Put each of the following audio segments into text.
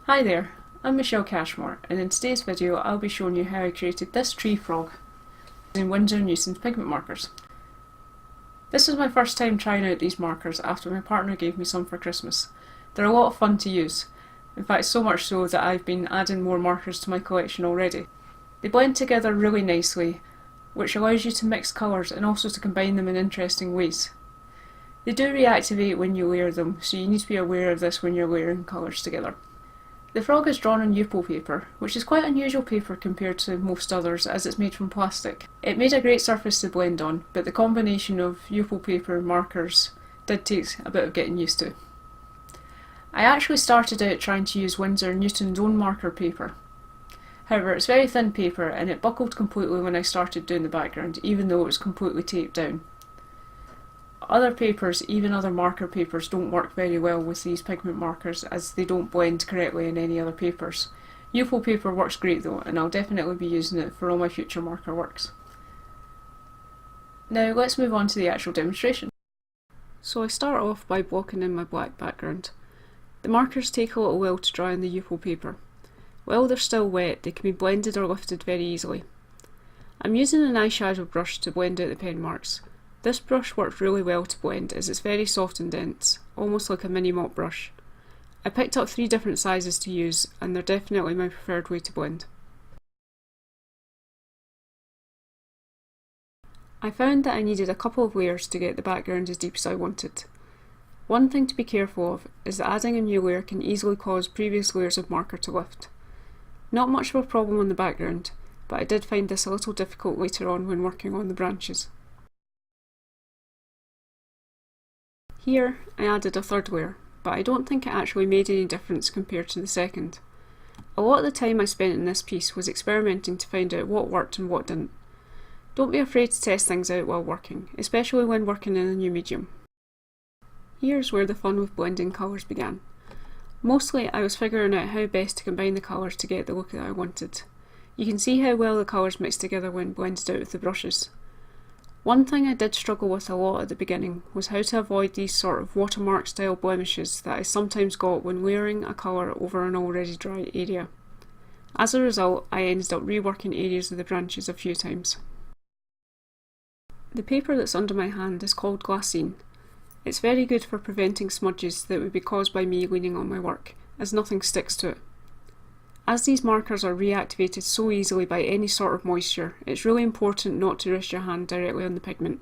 Hi there, I'm Michelle Cashmore, and in today's video I'll be showing you how I created this tree frog using Winsor Newton Pigment Markers. This was my first time trying out these markers after my partner gave me some for Christmas. They're a lot of fun to use, in fact so much so that I've been adding more markers to my collection already. They blend together really nicely, which allows you to mix colours and also to combine them in interesting ways. They do reactivate when you layer them, so you need to be aware of this when you're layering colours together. The frog is drawn on Yupo paper, which is quite unusual paper compared to most others as it's made from plastic. It made a great surface to blend on, but the combination of Yupo paper markers did take a bit of getting used to. I actually started out trying to use Winsor Newton's own marker paper. However, it's very thin paper and it buckled completely when I started doing the background, even though it was completely taped down. Other papers, even other marker papers, don't work very well with these pigment markers as they don't blend correctly in any other papers. Yupo paper works great though, and I'll definitely be using it for all my future marker works. Now let's move on to the actual demonstration. So I start off by blocking in my black background. The markers take a little while to dry on the Yupo paper. While they're still wet, they can be blended or lifted very easily. I'm using an eyeshadow brush to blend out the pen marks. This brush works really well to blend as it's very soft and dense, almost like a mini mop brush. I picked up 3 different sizes to use and they're definitely my preferred way to blend. I found that I needed a couple of layers to get the background as deep as I wanted. One thing to be careful of is that adding a new layer can easily cause previous layers of marker to lift. Not much of a problem on the background, but I did find this a little difficult later on when working on the branches. Here I added a third layer, but I don't think it actually made any difference compared to the second. A lot of the time I spent in this piece was experimenting to find out what worked and what didn't. Don't be afraid to test things out while working, especially when working in a new medium. Here's where the fun with blending colours began. Mostly I was figuring out how best to combine the colours to get the look that I wanted. You can see how well the colours mix together when blended out with the brushes. One thing I did struggle with a lot at the beginning was how to avoid these sort of watermark style blemishes that I sometimes got when layering a colour over an already dry area. As a result, I ended up reworking areas of the branches a few times. The paper that's under my hand is called glassine. It's very good for preventing smudges that would be caused by me leaning on my work, as nothing sticks to it. As these markers are reactivated so easily by any sort of moisture, it's really important not to rest your hand directly on the pigment.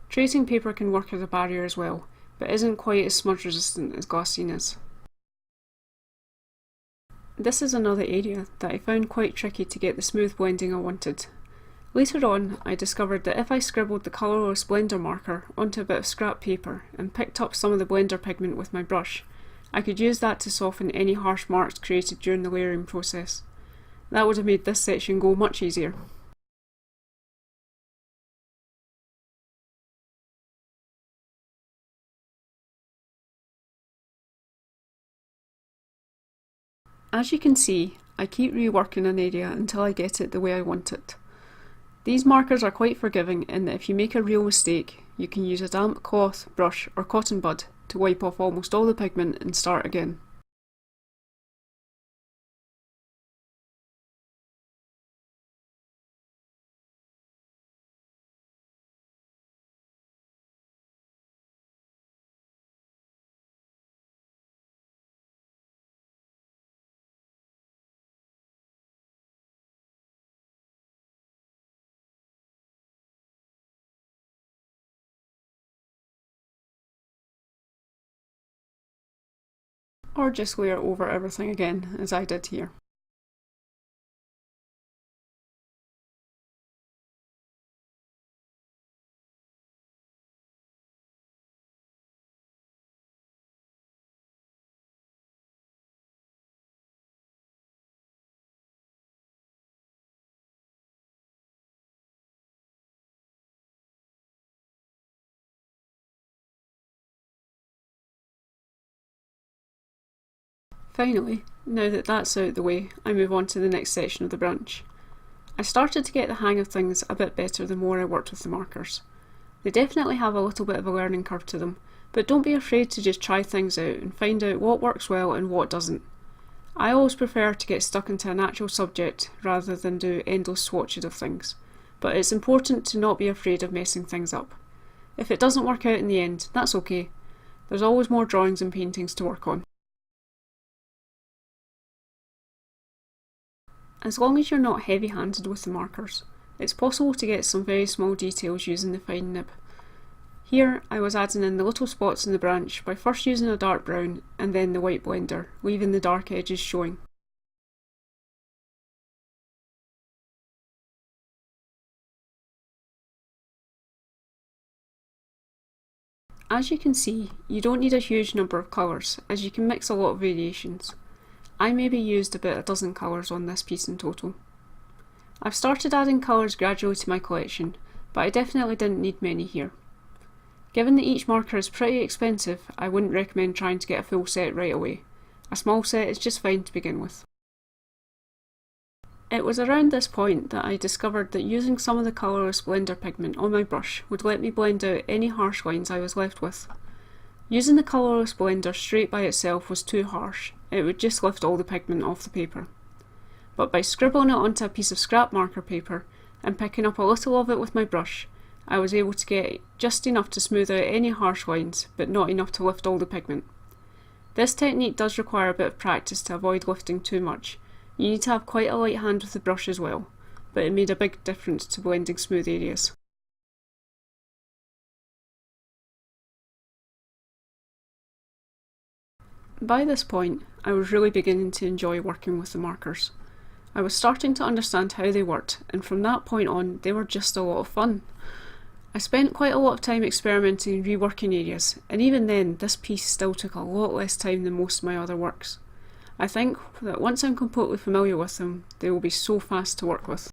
Tracing paper can work as a barrier as well, but isn't quite as smudge resistant as glassine is. This is another area that I found quite tricky to get the smooth blending I wanted. Later on, I discovered that if I scribbled the colourless blender marker onto a bit of scrap paper and picked up some of the blender pigment with my brush, I could use that to soften any harsh marks created during the layering process. That would have made this section go much easier. As you can see, I keep reworking an area until I get it the way I want it. These markers are quite forgiving in that if you make a real mistake, you can use a damp cloth, brush or cotton bud to wipe off almost all the pigment and start again. Or just layer over everything again, as I did here. Finally, now that that's out of the way, I move on to the next section of the branch. I started to get the hang of things a bit better the more I worked with the markers. They definitely have a little bit of a learning curve to them, but don't be afraid to just try things out and find out what works well and what doesn't. I always prefer to get stuck into an actual subject rather than do endless swatches of things, but it's important to not be afraid of messing things up. If it doesn't work out in the end, that's okay. There's always more drawings and paintings to work on. As long as you're not heavy-handed with the markers, it's possible to get some very small details using the fine nib. Here I was adding in the little spots in the branch by first using a dark brown and then the white blender, leaving the dark edges showing. As you can see, you don't need a huge number of colours, as you can mix a lot of variations. I maybe used about a dozen colours on this piece in total. I've started adding colours gradually to my collection, but I definitely didn't need many here. Given that each marker is pretty expensive, I wouldn't recommend trying to get a full set right away. A small set is just fine to begin with. It was around this point that I discovered that using some of the colourless blender pigment on my brush would let me blend out any harsh lines I was left with. Using the colourless blender straight by itself was too harsh, it would just lift all the pigment off the paper. But by scribbling it onto a piece of scrap marker paper and picking up a little of it with my brush, I was able to get just enough to smooth out any harsh lines, but not enough to lift all the pigment. This technique does require a bit of practice to avoid lifting too much. You need to have quite a light hand with the brush as well, but it made a big difference to blending smooth areas. By this point, I was really beginning to enjoy working with the markers. I was starting to understand how they worked, and from that point on, they were just a lot of fun. I spent quite a lot of time experimenting and reworking areas, and even then this piece still took a lot less time than most of my other works. I think that once I'm completely familiar with them, they will be so fast to work with.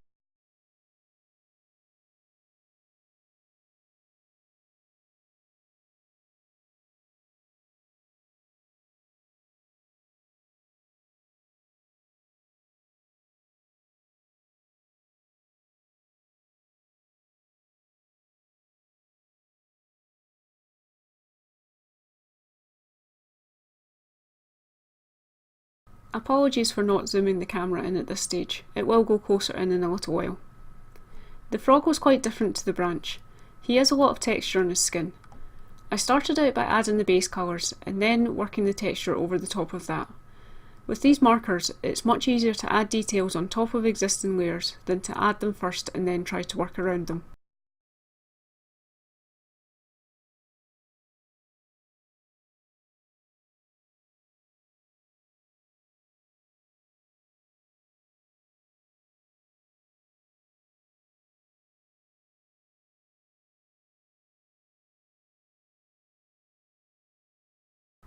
Apologies for not zooming the camera in at this stage, it will go closer in a little while. The frog was quite different to the branch. He has a lot of texture on his skin. I started out by adding the base colours and then working the texture over the top of that. With these markers, it's much easier to add details on top of existing layers than to add them first and then try to work around them.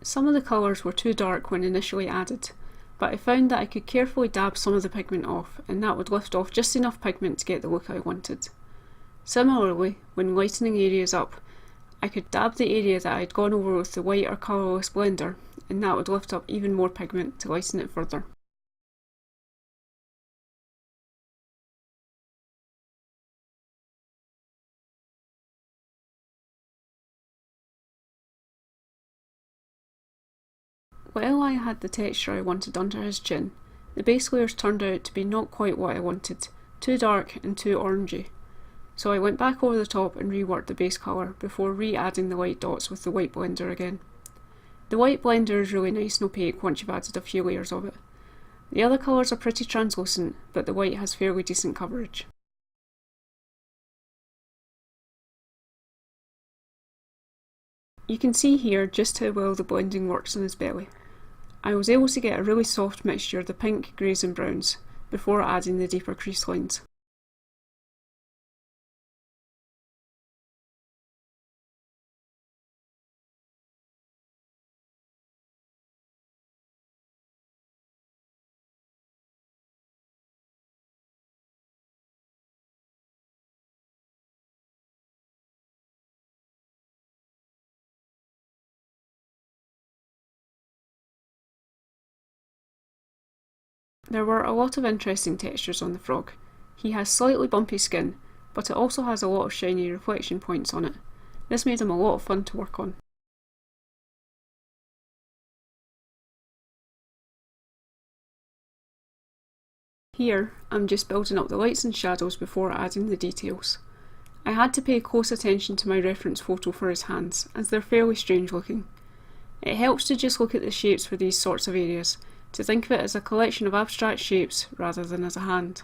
Some of the colours were too dark when initially added, but I found that I could carefully dab some of the pigment off, and that would lift off just enough pigment to get the look I wanted. Similarly, when lightening areas up, I could dab the area that I had gone over with the white or colourless blender, and that would lift up even more pigment to lighten it further. While I had the texture I wanted under his chin, the base layers turned out to be not quite what I wanted, too dark and too orangey. So I went back over the top and reworked the base colour before re-adding the light dots with the white blender again. The white blender is really nice and opaque once you've added a few layers of it. The other colours are pretty translucent, but the white has fairly decent coverage. You can see here just how well the blending works on his belly. I was able to get a really soft mixture of the pink, greys and browns before adding the deeper crease lines. There were a lot of interesting textures on the frog. He has slightly bumpy skin, but it also has a lot of shiny reflection points on it. This made him a lot of fun to work on. Here, I'm just building up the lights and shadows before adding the details. I had to pay close attention to my reference photo for his hands, as they're fairly strange looking. It helps to just look at the shapes for these sorts of areas, to think of it as a collection of abstract shapes rather than as a hand.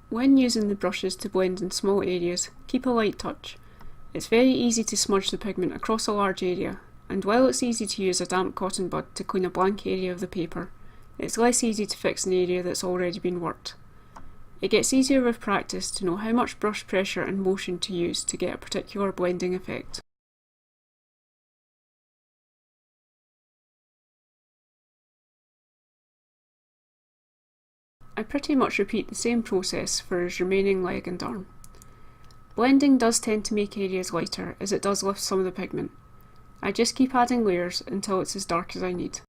When using the brushes to blend in small areas, keep a light touch. It's very easy to smudge the pigment across a large area, and while it's easy to use a damp cotton bud to clean a blank area of the paper, it's less easy to fix an area that's already been worked. It gets easier with practice to know how much brush pressure and motion to use to get a particular blending effect. I pretty much repeat the same process for his remaining leg and arm. Blending does tend to make areas lighter as it does lift some of the pigment. I just keep adding layers until it's as dark as I need.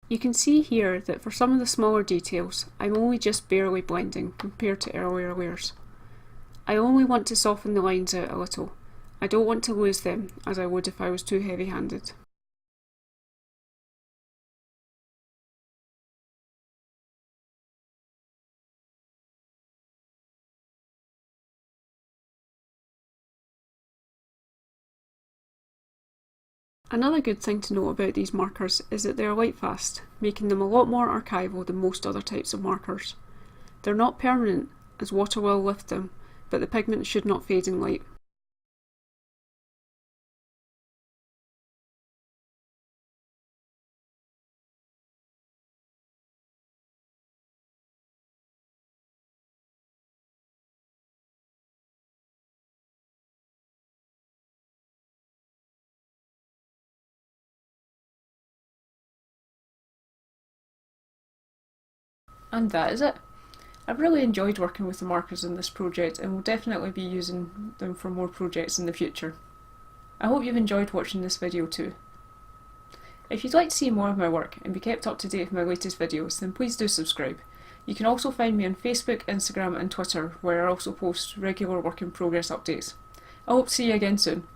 You can see here that for some of the smaller details, I'm only just barely blending compared to earlier layers. I only want to soften the lines out a little. I don't want to lose them as I would if I was too heavy-handed. Another good thing to know about these markers is that they are light fast, making them a lot more archival than most other types of markers. They're not permanent, as water will lift them, but the pigment should not fade in light. And that is it. I've really enjoyed working with the markers in this project and will definitely be using them for more projects in the future. I hope you've enjoyed watching this video too. If you'd like to see more of my work and be kept up to date with my latest videos, then please do subscribe. You can also find me on Facebook, Instagram and Twitter, where I also post regular work in progress updates. I hope to see you again soon.